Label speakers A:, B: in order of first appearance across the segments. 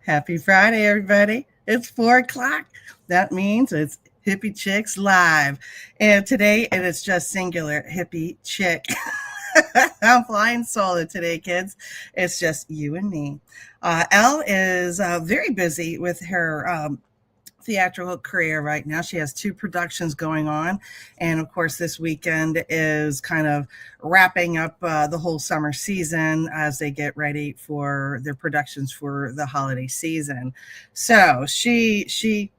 A: Happy Friday, everybody. It's 4 o'clock. That means it's Hippie Chicks live. And today it is just singular hippie chick. I'm flying solo today, kids. It's just you and me. Elle is very busy with her theatrical career right now. She has two productions going on. And of course, this weekend is kind of wrapping up the whole summer season as they get ready for their productions for the holiday season. So she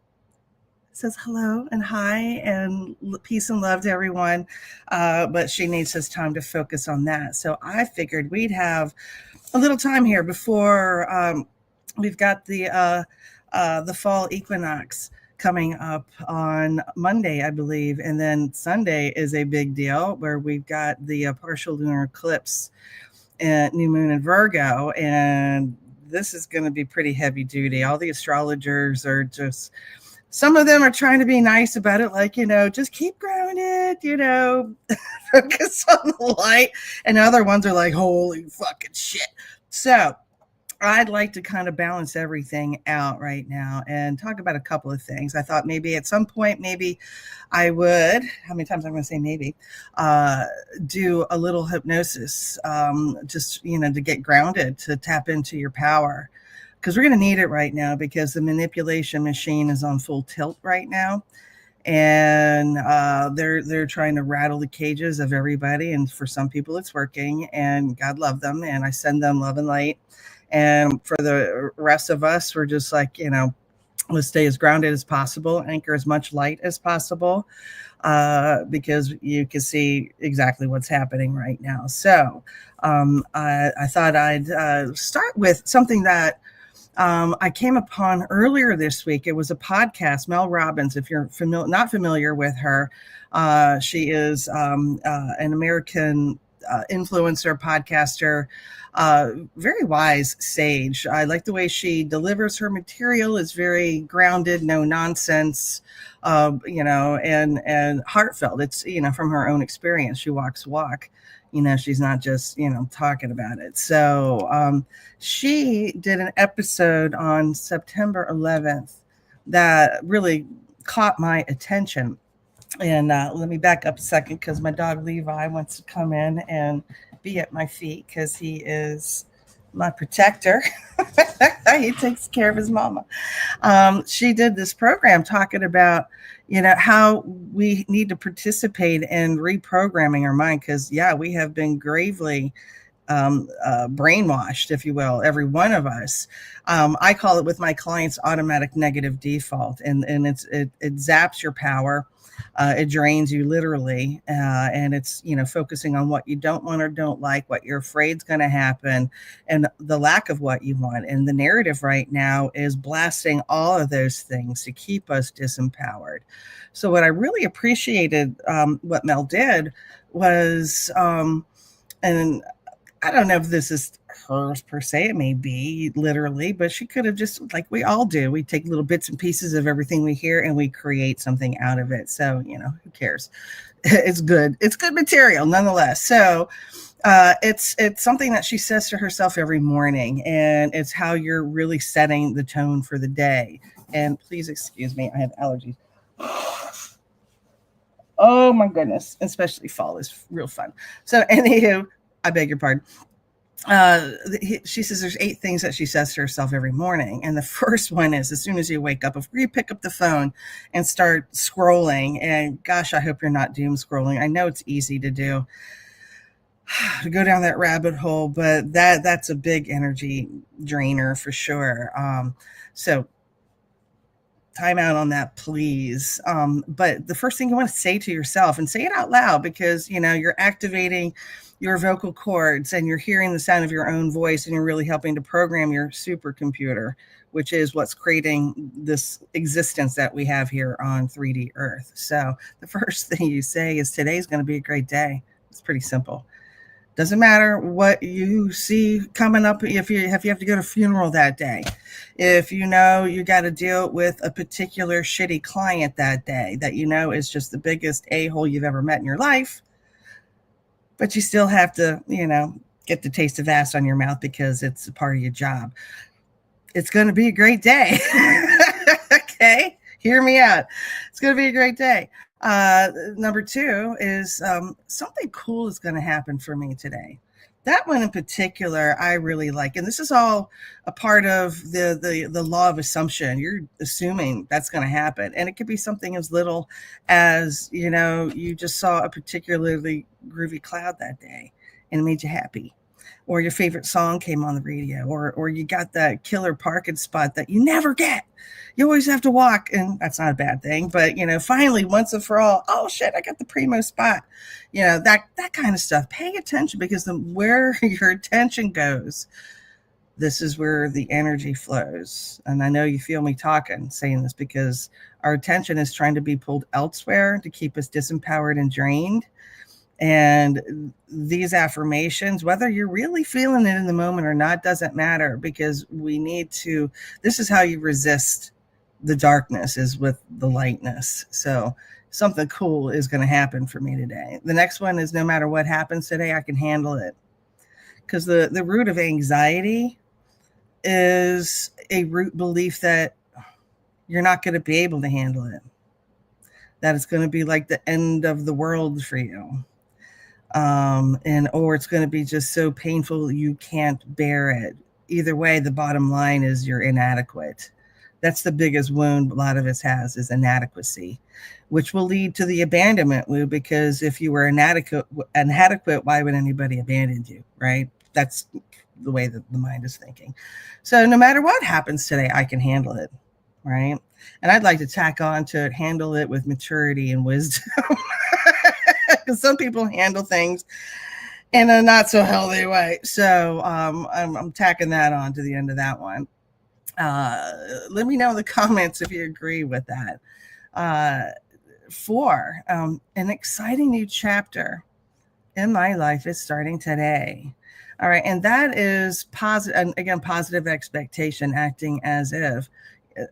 A: says hello and hi and peace and love to everyone. But she needs this time to focus on that. So I figured we'd have a little time here before we've got the fall equinox coming up on Monday, I believe, and then Sunday is a big deal where we've got the partial lunar eclipse and new moon in Virgo, and this is going to be pretty heavy duty. All the astrologers are just some of them are trying to be nice about it, like, just keep grounded, focus on the light. And other ones are like, holy fucking shit. So I'd like to kind of balance everything out right now and talk about a couple of things. I thought maybe at some point, maybe I would, how many times I'm going to say maybe, do a little hypnosis, just, to get grounded, to tap into your power. Because we're going to need it right now because the manipulation machine is on full tilt right now. And they're trying to rattle the cages of everybody. And for some people, it's working. And God love them. And I send them love and light. And for the rest of us, we're just like, let's stay as grounded as possible, anchor as much light as possible, because you can see exactly what's happening right now. So I thought I'd start with something that I came upon earlier this week. It was a podcast, Mel Robbins. If you're not familiar with her, she is an American influencer, podcaster, very wise sage. I like the way she delivers her material. It's very grounded, no nonsense, and heartfelt. It's, from her own experience. She walks the walk. She's not just, talking about it. So she did an episode on September 11th that really caught my attention. And let me back up a second because my dog Levi wants to come in and be at my feet because he is my protector. He takes care of his mama. She did this program talking about, how we need to participate in reprogramming our mind because, yeah, we have been gravely brainwashed, if you will, every one of us. I call it with my clients automatic negative default, and it zaps your power. It drains you literally, and it's focusing on what you don't want or don't like, what you're afraid is going to happen, and the lack of what you want. And the narrative right now is blasting all of those things to keep us disempowered. So what I really appreciated, what Mel did was, and I don't know if this is hers per se, it may be literally, but she could have just, like we all do, we take little bits and pieces of everything we hear and we create something out of it. So, who cares? It's good. It's good material nonetheless. So it's something that she says to herself every morning, and it's how you're really setting the tone for the day. And please excuse me, I have allergies. Oh my goodness, especially fall is real fun. So anywho, I beg your pardon. She says there's 8 things that she says to herself every morning. And the first one is, as soon as you wake up, before you pick up the phone and start scrolling, and gosh, I hope you're not doom scrolling. I know it's easy to do, to go down that rabbit hole, but that's a big energy drainer for sure. So time out on that, please. But the first thing you want to say to yourself, and say it out loud, because you're activating your vocal cords and you're hearing the sound of your own voice, and you're really helping to program your supercomputer, which is what's creating this existence that we have here on 3D Earth. So the first thing you say is, today's going to be a great day. It's pretty simple. Doesn't matter what you see coming up. If you have to go to a funeral that day, if you got to deal with a particular shitty client that day that is just the biggest a-hole you've ever met in your life, but you still have to, get the taste of ass on your mouth because it's a part of your job. it's going to be a great day. Okay, hear me out. It's going to be a great day. Number two is something cool is going to happen for me today. That one in particular, I really like, and this is all a part of the law of assumption. You're assuming that's going to happen, and it could be something as little as you just saw a particularly groovy cloud that day, and it made you happy, or your favorite song came on the radio, or you got that killer parking spot that you never get. You always have to walk, and that's not a bad thing. But finally, once and for all, oh shit, I got the primo spot. That kind of stuff. Pay attention, because where your attention goes, this is where the energy flows. And I know you feel me saying this, because our attention is trying to be pulled elsewhere to keep us disempowered and drained. And these affirmations, whether you're really feeling it in the moment or not, doesn't matter, because this is how you resist the darkness, is with the lightness. So something cool is going to happen for me today. The next one is, no matter what happens today, I can handle it. Because the root of anxiety is a root belief that you're not going to be able to handle it, that it's going to be like the end of the world for you. Or it's going to be just so painful you can't bear it. Either way, the bottom line is you're inadequate. That's the biggest wound a lot of us has, is inadequacy, which will lead to the abandonment wound, because if you were inadequate, why would anybody abandon you, right? That's the way that the mind is thinking. So no matter what happens today, I can handle it, right? And I'd like to tack on to it, handle it with maturity and wisdom. Because some people handle things in a not so healthy way. So I'm tacking that on to the end of that one. Let me know in the comments if you agree with that. 4, an exciting new chapter in my life is starting today. All right. And that is positive. And again, positive expectation, acting as if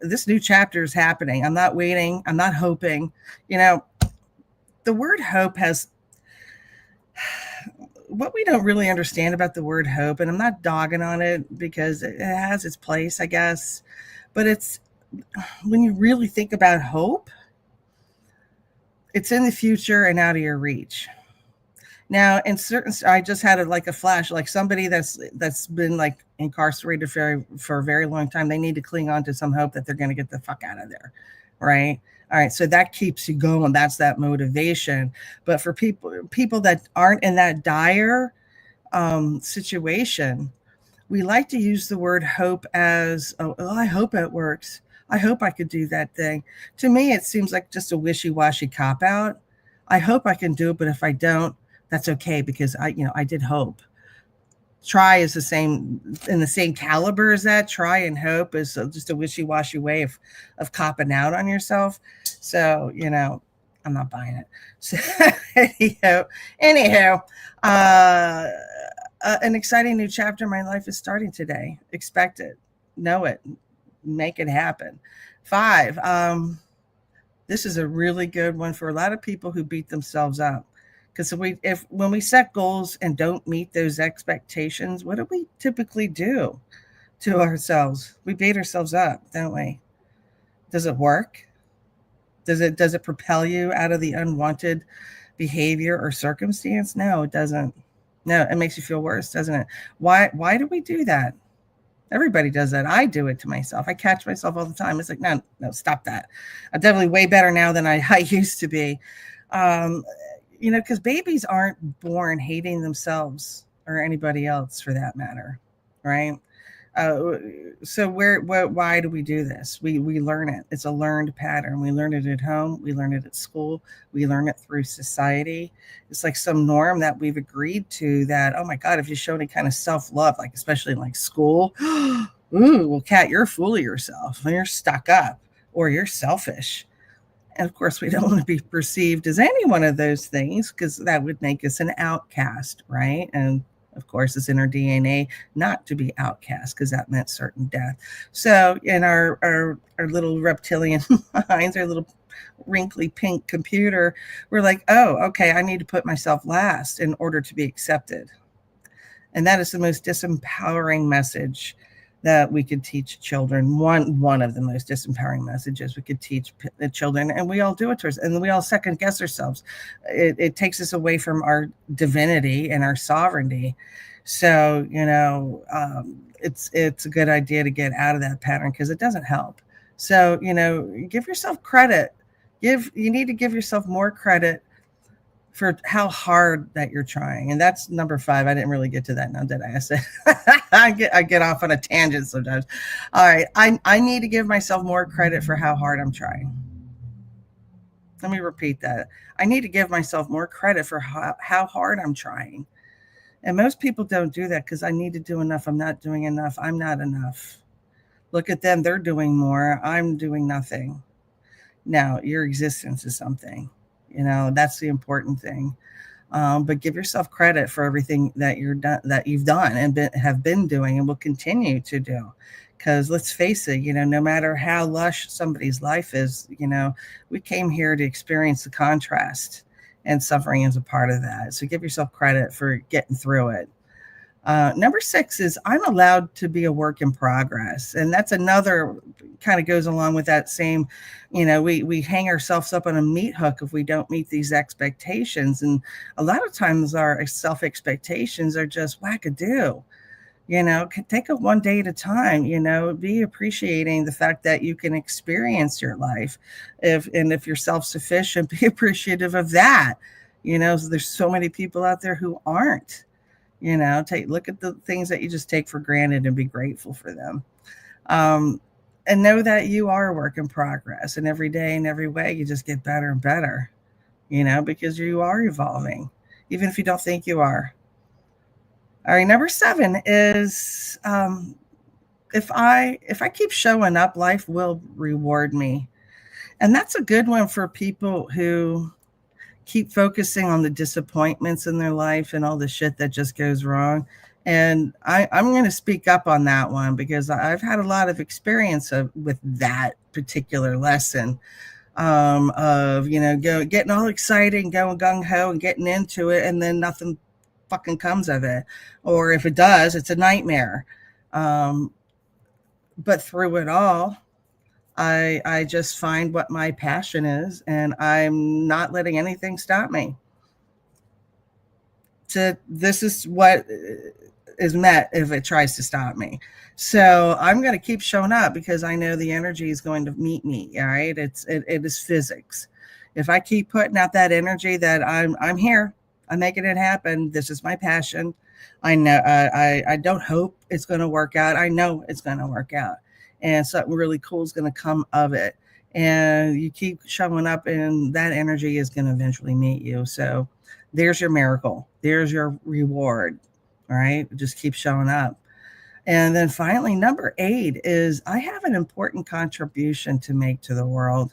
A: this new chapter is happening. I'm not waiting. I'm not hoping. The word hope has what we don't really understand about the word hope, and I'm not dogging on it, because it has its place, I guess. But it's, when you really think about hope, it's in the future and out of your reach. Now, I just had a flash, like somebody that's been like incarcerated for a very long time. They need to cling on to some hope that they're going to get the fuck out of there, right? All right, so that keeps you going. That's that motivation. But for people that aren't in that dire situation, we like to use the word hope as, oh, I hope it works. I hope I could do that thing. To me, it seems like just a wishy-washy cop-out. I hope I can do it, but if I don't, that's okay, because I did hope. Try is in the same caliber as that. Try and hope is just a wishy-washy way of copping out on yourself. So, I'm not buying it. So, anyhow, an exciting new chapter in my life is starting today. Expect it. Know it. Make it happen. 5, this is a really good one for a lot of people who beat themselves up. Because when we set goals and don't meet those expectations, what do we typically do to ourselves? We beat ourselves up, don't we? Does it work? Does it propel you out of the unwanted behavior or circumstance? No, it doesn't. No, it makes you feel worse, doesn't it? Why do we do that? Everybody does that. I do it to myself. I catch myself all the time. It's like, no, stop that. I'm definitely way better now than I used to be. Because babies aren't born hating themselves or anybody else for that matter, right? So why do we do this? We learn it. It's a learned pattern. We learn it at home. We learn it at school. We learn it through society. It's like some norm that we've agreed to that, oh my God, if you show any kind of self-love, like especially in like school, ooh, well, Kat, you're full of yourself and you're stuck up or you're selfish. And of course, we don't want to be perceived as any one of those things, because that would make us an outcast, right? And of course, it's in our DNA not to be outcast, because that meant certain death. So in our little reptilian minds, our little wrinkly pink computer, we're like, oh, okay, I need to put myself last in order to be accepted. And that is the most disempowering message that we could teach children. One of the most disempowering messages we could teach the children, and we all do it to us, and we all second guess ourselves. It takes us away from our divinity and our sovereignty. So it's a good idea to get out of that pattern because it doesn't help. So give yourself credit. You need to give yourself more credit for how hard that you're trying. And that's number 5. I didn't really get to that now, did I? I said I get off on a tangent sometimes. All right. I need to give myself more credit for how hard I'm trying. Let me repeat that. I need to give myself more credit for how hard I'm trying. And most people don't do that because I need to do enough. I'm not doing enough. I'm not enough. Look at them. They're doing more. I'm doing nothing. Now, your existence is something. That's the important thing. But give yourself credit for everything that you've done and have been doing and will continue to do. Because let's face it, no matter how lush somebody's life is, we came here to experience the contrast, and suffering is a part of that. So give yourself credit for getting through it. Number 6 is I'm allowed to be a work in progress. And that's another kind of goes along with that same, we hang ourselves up on a meat hook if we don't meet these expectations. And a lot of times our self expectations are just wackadoo. Take it one day at a time, be appreciating the fact that you can experience your life. If you're self-sufficient, be appreciative of that. So there's so many people out there who aren't. Look at the things that you just take for granted and be grateful for them. And know that you are a work in progress, and every day and every way you just get better and better, because you are evolving, even if you don't think you are. All right, number 7 is if I keep showing up, life will reward me. And that's a good one for people who keep focusing on the disappointments in their life and all the shit that just goes wrong. And I'm going to speak up on that one because I've had a lot of experience with that particular lesson of, getting all excited and going gung-ho and getting into it, and then nothing fucking comes of it. Or if it does, it's a nightmare. But through it all, I just find what my passion is, and I'm not letting anything stop me. This is what is met if it tries to stop me. So I'm going to keep showing up because I know the energy is going to meet me. All right. It is physics. If I keep putting out that energy that I'm here, I'm making it happen. This is my passion. I know, I don't hope it's going to work out. I know it's going to work out, and something really cool is going to come of it. And you keep showing up, and that energy is going to eventually meet you. So there's your miracle. There's your reward. All right. Just keep showing up. And then finally, number 8 is I have an important contribution to make to the world.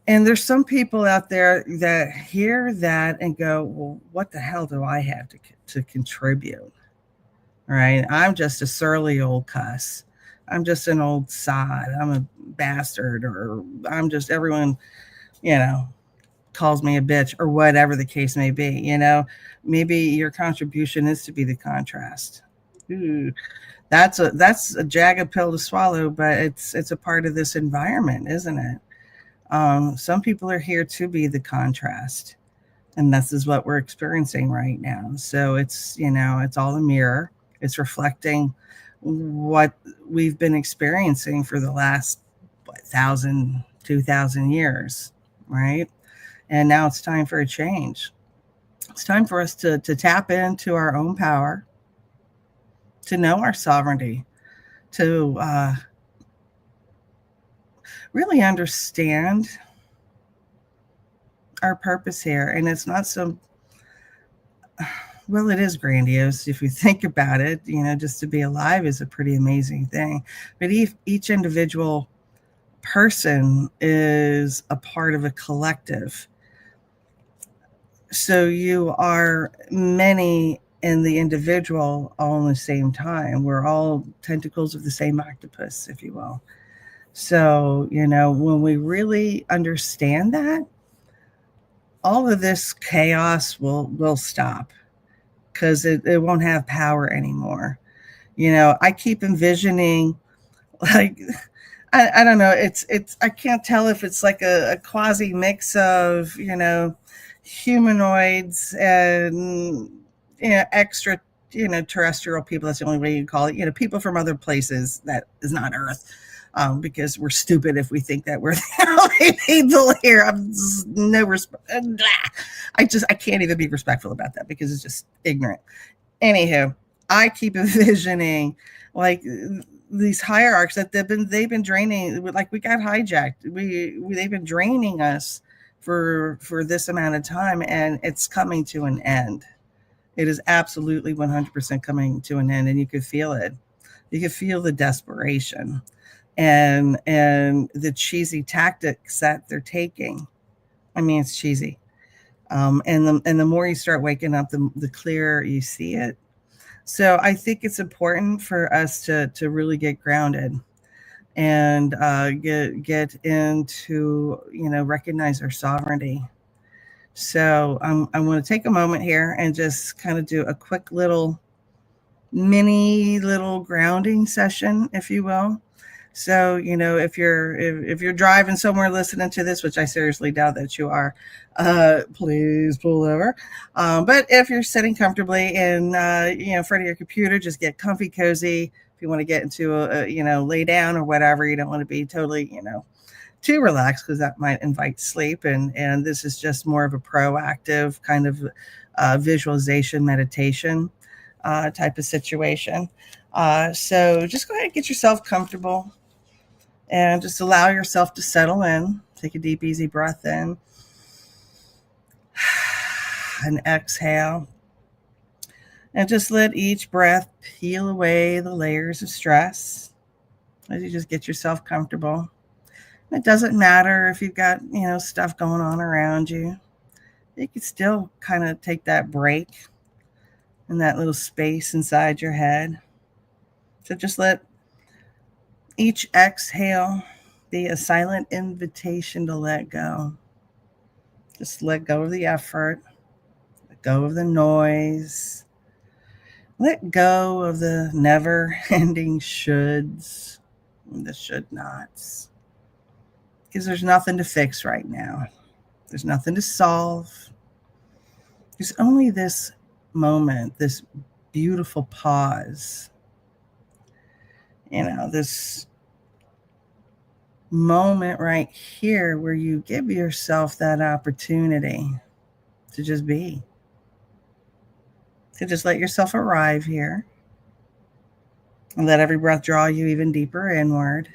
A: And there's some people out there that hear that and go, well, what the hell do I have to contribute? All right. I'm just a surly old cuss. I'm just an old sod. I'm a bastard, or I'm just everyone, calls me a bitch, or whatever the case may be. Maybe your contribution is to be the contrast. Ooh, that's a jagged pill to swallow, but it's a part of this environment, isn't it? Some people are here to be the contrast, and this is what we're experiencing right now. So it's all a mirror. It's reflecting what we've been experiencing for the last 1,000, 2,000 years, right? And now it's time for a change. It's time for us to tap into our own power, to know our sovereignty, to really understand our purpose here. And it's not so, well, it is grandiose if you think about it. Just to be alive is a pretty amazing thing. But each individual person is a part of a collective. So you are many in the individual all in the same time. We're all tentacles of the same octopus, if you will. So, when we really understand that, all of this chaos will stop, because it won't have power anymore. I keep envisioning, like, I don't know. It's I can't tell if it's like a quasi mix of humanoids and extra terrestrial people. That's the only way you can call it. People from other places that is not Earth. Because we're stupid if we think that we're the only people here. I'm just, no respect. I can't even be respectful about that because it's just ignorant. Anywho, I keep envisioning, like, these hierarchs that they've been draining. Like, we got hijacked. They've been draining us for this amount of time, and it's coming to an end. It is absolutely 100% coming to an end, and you could feel it. You could feel the desperation and the cheesy tactics that they're taking. I mean, it's cheesy. And the more you start waking up, the clearer you see it. So I think it's important for us to really get grounded and get into recognize our sovereignty. So I want to take a moment here and just kind of do a quick little mini little grounding session, if you will. So if you're driving somewhere listening to this, which I seriously doubt that you are, please pull over. But if you're sitting comfortably in in front of your computer, just get comfy, cozy. If you want to get into lay down or whatever, you don't want to be totally too relaxed because that might invite sleep. And this is just more of a proactive kind of visualization meditation type of situation. So just go ahead and get yourself comfortable and just allow yourself to settle in. Take a deep, easy breath in and exhale. And just let each breath peel away the layers of stress as you just get yourself comfortable. It doesn't matter if you've got, stuff going on around you. You can still kind of take that break in that little space inside your head. So just let each exhale be a silent invitation to let go. Just let go of the effort, let go of the noise, let go of the never ending shoulds and the should nots. Because there's nothing to fix right now, there's nothing to solve. There's only this moment, this beautiful pause, this moment right here where you give yourself that opportunity to just be, to just let yourself arrive here and let every breath draw you even deeper inward.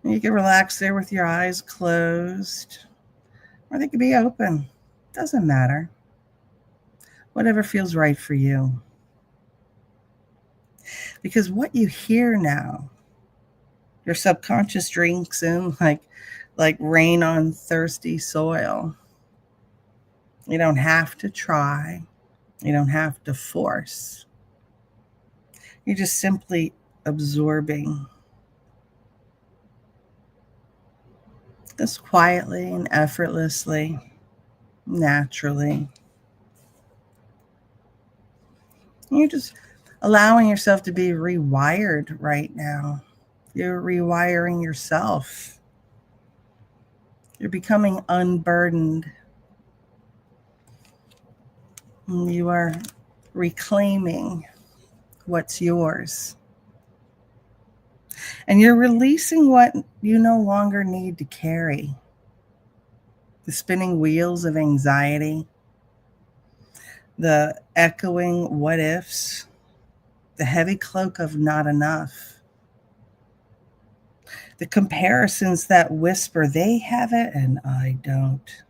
A: And you can relax there with your eyes closed, or they could be open. Doesn't matter. Whatever feels right for you. Because what you hear now, your subconscious drinks in like rain on thirsty soil. You don't have to try. You don't have to force. You're just simply absorbing. Just quietly and effortlessly, naturally. You're just allowing yourself to be rewired right now. You're rewiring yourself. You're becoming unburdened. You are reclaiming what's yours. And you're releasing what you no longer need to carry. The spinning wheels of anxiety, the echoing what ifs, the heavy cloak of not enough, the comparisons that whisper they have it and I don't.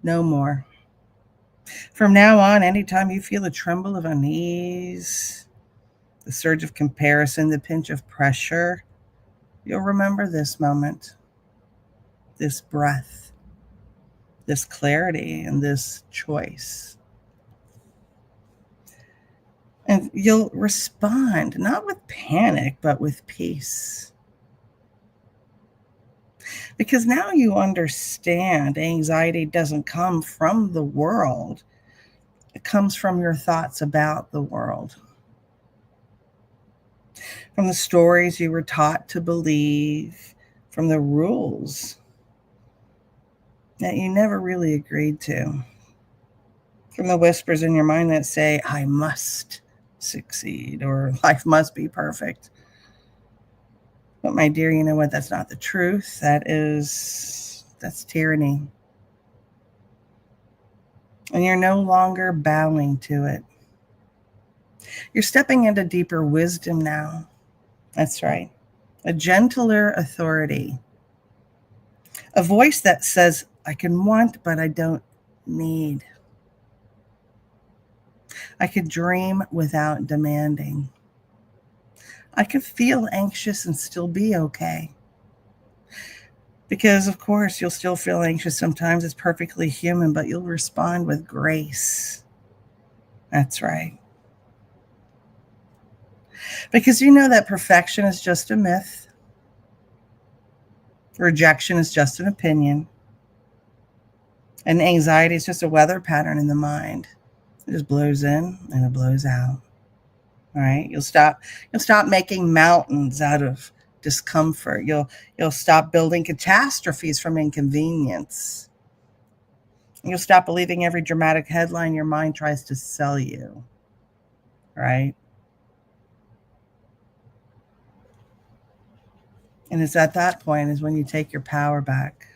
A: No more. From now on, anytime you feel a tremble of unease, the surge of comparison, the pinch of pressure, you'll remember this moment, this breath, this clarity, and this choice. And you'll respond not with panic, but with peace. Because now you understand anxiety doesn't come from the world. It comes from your thoughts about the world, from the stories you were taught to believe, from the rules that you never really agreed to, from the whispers in your mind that say, I must succeed or life must be perfect. But my dear, you know what? That's not the truth. That's tyranny. And you're no longer bowing to it. You're stepping into deeper wisdom now. That's right. A gentler authority. A voice that says, I can want, but I don't need. I could dream without demanding. I could feel anxious and still be okay. Because, of course, you'll still feel anxious sometimes. It's perfectly human, but you'll respond with grace. That's right. Because you know that perfection is just a myth. Rejection is just an opinion. And anxiety is just a weather pattern in the mind. It just blows in and it blows out. All right. You'll stop making mountains out of discomfort. You'll stop building catastrophes from inconvenience. You'll stop believing every dramatic headline your mind tries to sell you. Right? And it's at that point is when you take your power back.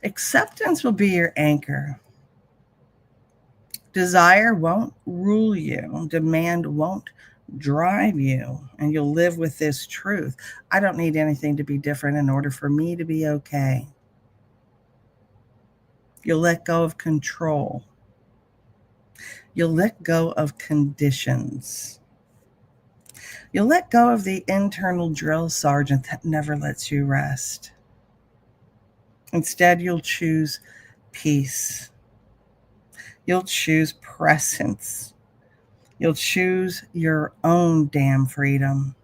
A: Acceptance will be your anchor. Desire won't rule you. Demand won't drive you. And you'll live with this truth. I don't need anything to be different in order for me to be okay. You'll let go of control. You'll let go of conditions. You'll let go of the internal drill sergeant that never lets you rest. Instead, you'll choose peace. You'll choose presence. You'll choose your own damn freedom.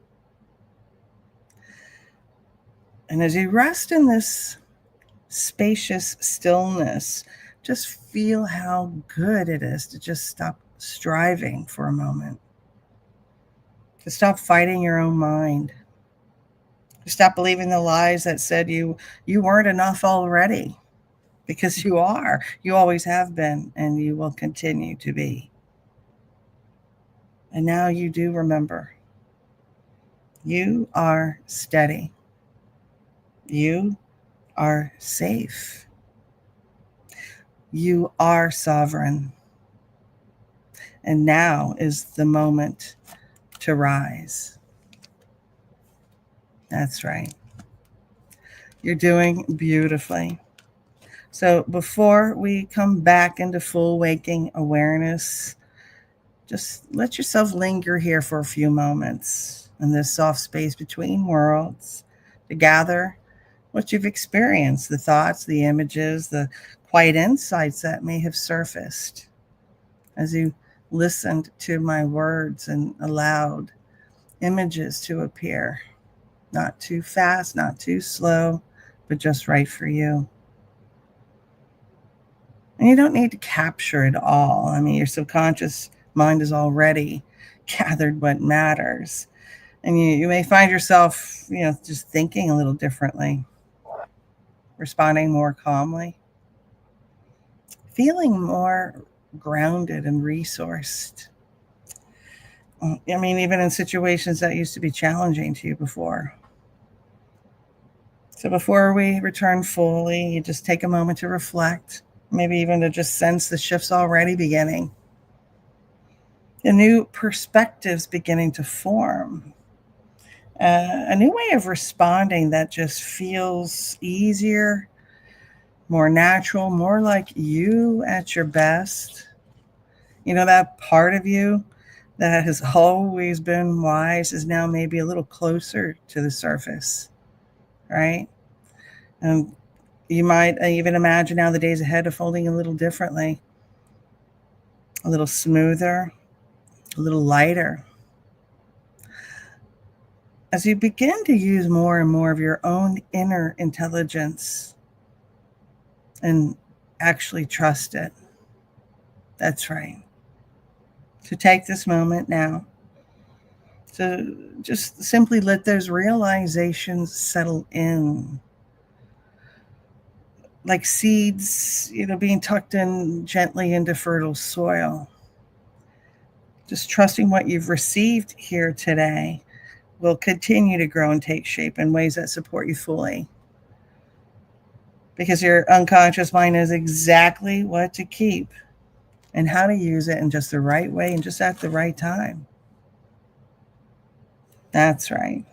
A: And as you rest in this spacious stillness, just feel how good it is to just stop striving for a moment, to stop fighting your own mind, to stop believing the lies that said you weren't enough already, because you are. You always have been, and you will continue to be. And now you do remember, you are steady. You are safe. You are sovereign. And now is the moment to rise. That's right. You're doing beautifully. So before we come back into full waking awareness, just let yourself linger here for a few moments in this soft space between worlds to gather what you've experienced, the thoughts, the images, the quiet insights that may have surfaced as you listened to my words and allowed images to appear. Not too fast, not too slow, but just right for you. And you don't need to capture it all. I mean, your subconscious mind has already gathered what matters. And you may find yourself, just thinking a little differently, responding more calmly, feeling more grounded and resourced. I mean, even in situations that used to be challenging to you before. So before we return fully, you just take a moment to reflect, maybe even to just sense the shifts already beginning. The new perspectives beginning to form. A new way of responding that just feels easier, more natural, more like you at your best. That part of you that has always been wise is now maybe a little closer to the surface, right? And you might even imagine now the days ahead unfolding a little differently, a little smoother, a little lighter. As you begin to use more and more of your own inner intelligence and actually trust it. That's right. So take this moment now to just simply let those realizations settle in, like seeds, being tucked in gently into fertile soil. Just trusting what you've received here today will continue to grow and take shape in ways that support you fully. Because your unconscious mind knows exactly what to keep and how to use it in just the right way and just at the right time. That's right.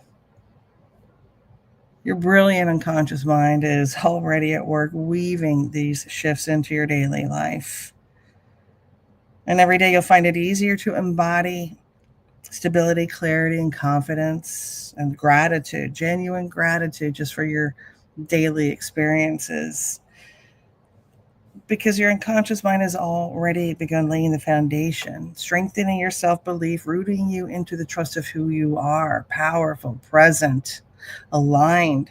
A: Your brilliant unconscious mind is already at work weaving these shifts into your daily life. And every day you'll find it easier to embody stability, clarity, and confidence and gratitude, genuine gratitude just for your daily experiences. Because your unconscious mind has already begun laying the foundation, strengthening your self belief, rooting you into the trust of who you are, powerful, present, aligned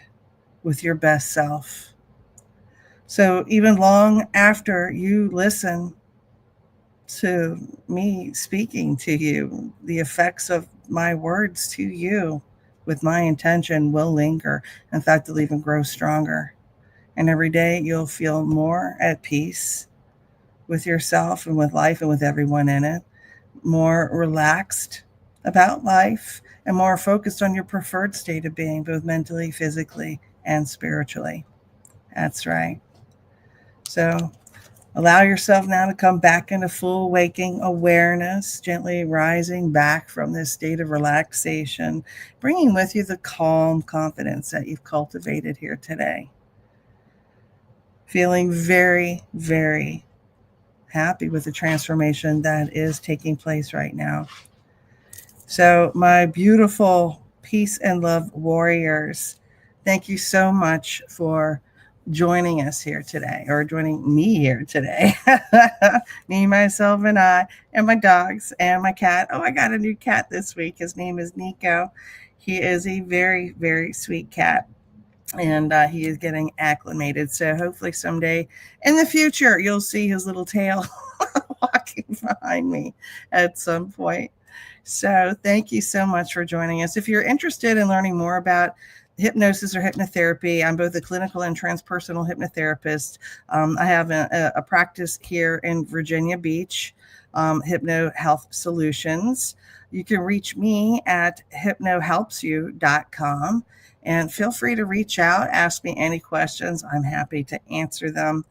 A: with your best self. So, even long after you listen to me speaking to you, the effects of my words to you with my intention will linger. In fact, they'll even grow stronger. And every day you'll feel more at peace with yourself and with life and with everyone in it, more relaxed about life, and more focused on your preferred state of being, both mentally, physically, and spiritually. That's right. So allow yourself now to come back into full waking awareness, gently rising back from this state of relaxation, bringing with you the calm confidence that you've cultivated here today. Feeling very, very happy with the transformation that is taking place right now. So, my beautiful peace and love warriors, thank you so much for joining us here today, or joining me here today. Me, myself, and I, and my dogs, and my cat. Oh, I got a new cat this week. His name is Nico. He is a very, very sweet cat. And he is getting acclimated. So hopefully someday in the future, you'll see his little tail walking behind me at some point. So thank you so much for joining us. If you're interested in learning more about hypnosis or hypnotherapy, I'm both a clinical and transpersonal hypnotherapist. I have a practice here in Virginia Beach, Hypno Health Solutions. You can reach me at hypnohelpsyou.com. And feel free to reach out, ask me any questions. I'm happy to answer them.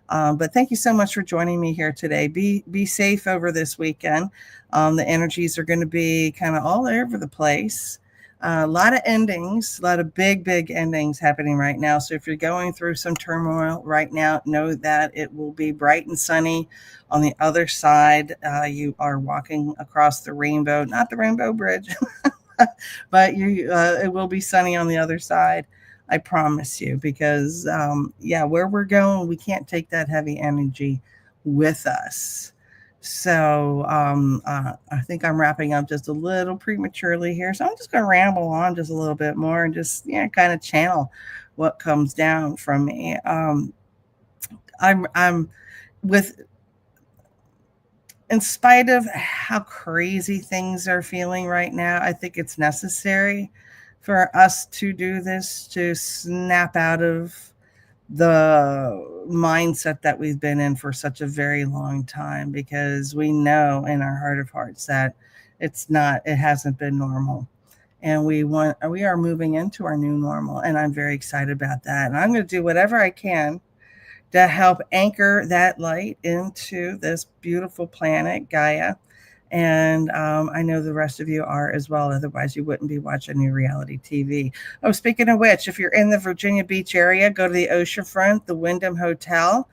A: But thank you so much for joining me here today. Be safe over this weekend. The energies are going to be kind of all over the place. A lot of endings, a lot of big, big endings happening right now. So if you're going through some turmoil right now, know that it will be bright and sunny on the other side. You are walking across the rainbow, not the Rainbow Bridge. But it will be sunny on the other side. I promise you, because where we're going, we can't take that heavy energy with us. So I think I'm wrapping up just a little prematurely here. So I'm just going to ramble on just a little bit more and just kind of channel what comes down from me. I'm with in spite of how crazy things are feeling right now, I think it's necessary for us to do this, to snap out of the mindset that we've been in for such a very long time, because we know in our heart of hearts that it hasn't been normal. And we are moving into our new normal. And I'm very excited about that. And I'm going to do whatever I can to help anchor that light into this beautiful planet, Gaia. And I know the rest of you are as well. Otherwise, you wouldn't be watching new reality TV. Oh, speaking of which, if you're in the Virginia Beach area, go to the oceanfront, the Wyndham Hotel.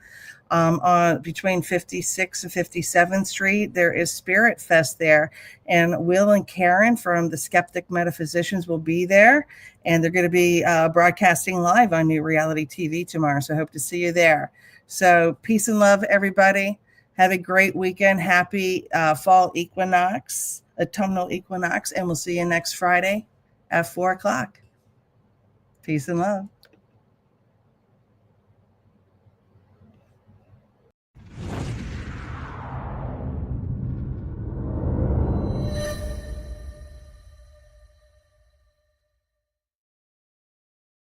A: On between 56th and 57th Street. There is Spirit Fest there. And Will and Karen from the Skeptic Metaphysicians will be there. And they're going to be broadcasting live on New Reality TV tomorrow. So I hope to see you there. So peace and love, everybody. Have a great weekend. Happy fall equinox, autumnal equinox. And we'll see you next Friday at 4 o'clock. Peace and love.